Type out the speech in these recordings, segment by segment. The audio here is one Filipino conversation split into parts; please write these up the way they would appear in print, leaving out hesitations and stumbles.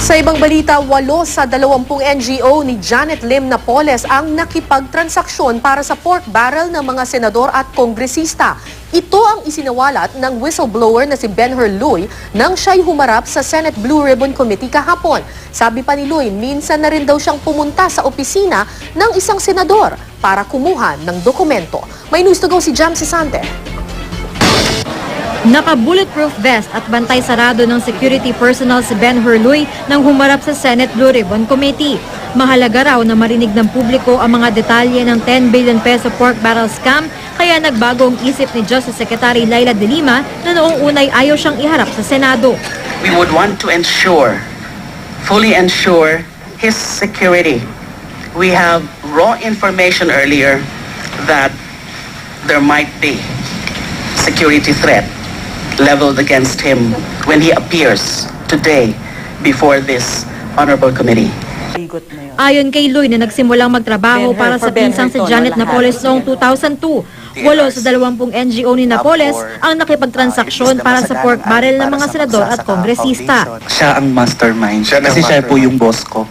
Sa ibang balita, 8 sa 20 NGO ni Janet Lim Napoles ang nakipagtransaksyon para sa pork barrel ng mga senador at kongresista. Ito ang isinawalat ng whistleblower na si Benher Luy nang siya'y humarap sa Senate Blue Ribbon Committee kahapon. Sabi pa ni Luy, minsan na rin daw siyang pumunta sa opisina ng isang senador para kumuha ng dokumento. May news to go si Jam Sisante. Naka-bulletproof vest at bantay sarado ng security personnel si Benher Luy nang humarap sa Senate Blue Ribbon Committee. Mahalaga raw na marinig ng publiko ang mga detalye ng 10 billion peso pork barrel scam, kaya nagbago ang isip ni Justice Secretary Leila De Lima na noong unay ayaw siyang iharap sa Senado. We would want to fully ensure his security. We have raw information earlier that there might be security threat leveled against him when he appears today before this honorable committee. Ayon kay Luy na nagsimulang magtrabaho para sa pinsang si Janet Napoles noong 2002, 8 sa 20 NGO ni Napoles ang nakipagtransaksyon para sa pork barrel ng mga senador at kongresista. Siya ang mastermind kasi siya po yung boss ko.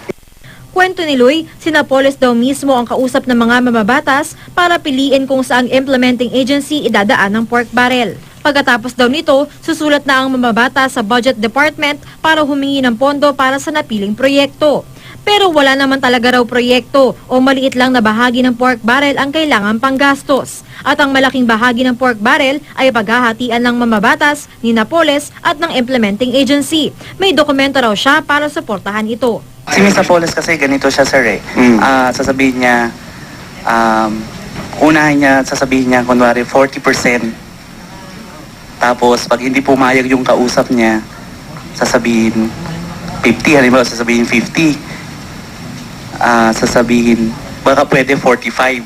Kwento ni Luy, si Napoles daw mismo ang kausap ng mga mamabatas para piliin kung saang implementing agency idadaan ng pork barrel. Pagkatapos daw nito, susulat na ang mamabata sa Budget Department para humingi ng pondo para sa napiling proyekto. Pero wala naman talaga raw proyekto o maliit lang na bahagi ng pork barrel ang kailangan panggastos. At ang malaking bahagi ng pork barrel ay paghahatian ng mamabatas ni Napoles at ng implementing agency. May dokumento raw siya para suportahan ito. Si Ms. Napoles kasi ganito siya, sir, eh. Sasabihin niya, unahin niya, sasabihin niya, kunwari 40%. Tapos, pag hindi pumayag yung kausap niya, sasabihin 50, halimbawa sasabihin 50. Sasabihin, baka pwede 45.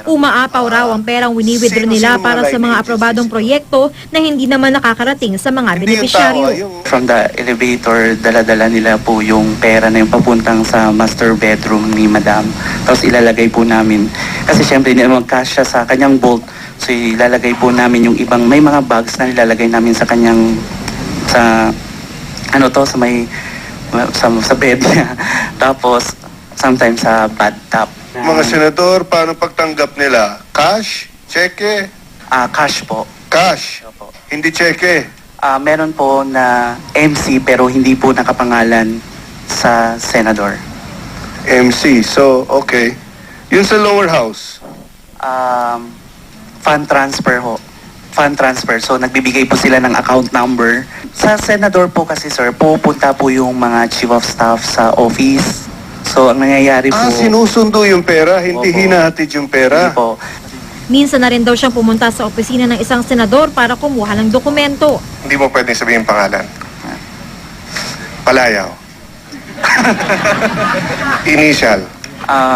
Umaapaw raw ang perang wini-withdraw nila para sa mga aprobadong proyekto na hindi naman nakakarating sa mga benepisyaryo. From the elevator, dala-dala nila po yung pera na yung papuntang sa master bedroom ni Madam. Tapos ilalagay po namin. Kasi syempre, hindi naman cash siya sa kanyang vault. So ilalagay po namin yung ibang, may mga bags na ilalagay namin sa kanyang, sa bed niya. Tapos, sometimes sa bathtub. Mga senador, paano pagtanggap nila? Cash? Cheque? Cash po. Cash? Opo. Hindi cheque? Meron po na MC pero hindi po nakapangalan sa senador. MC. So, okay. Yun sa lower house? Fund transfer ho. Fund transfer. So, nagbibigay po sila ng account number. Sa senador po kasi, sir, pupunta po yung mga chief of staff sa office. So, ang nangyayari po... Sinusundo yung pera, hindi Opo. hinahatid yung pera? Hindi po. Minsan na rin daw siyang pumunta sa opisina ng isang senador para kumuha ng dokumento. Hindi mo pwedeng sabihin pangalan. Palayaw. Initial.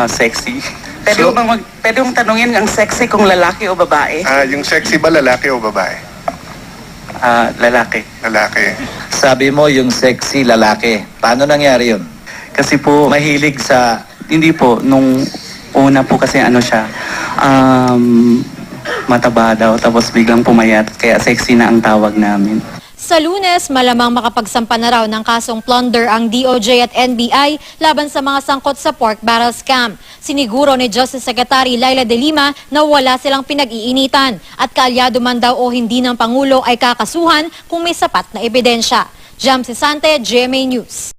Sexy. Pwede mong tanungin ang sexy kung lalaki o babae? Yung sexy ba lalaki o babae? Lalaki. Lalaki. Sabi mo yung sexy lalaki. Paano nangyari yun? Kasi po, mahilig sa... Hindi po, nung una po kasi ano siya, mataba daw, tapos biglang pumayat, kaya sexy na ang tawag namin. Sa Lunes, malamang makapagsampa na raw ng kasong plunder ang DOJ at NBI laban sa mga sangkot sa pork barrel scam. Siniguro ni Justice Secretary Leila De Lima na wala silang pinag-iinitan at kaalyado man daw o hindi ng Pangulo ay kakasuhan kung may sapat na ebidensya. Jam Sisante, GMA News.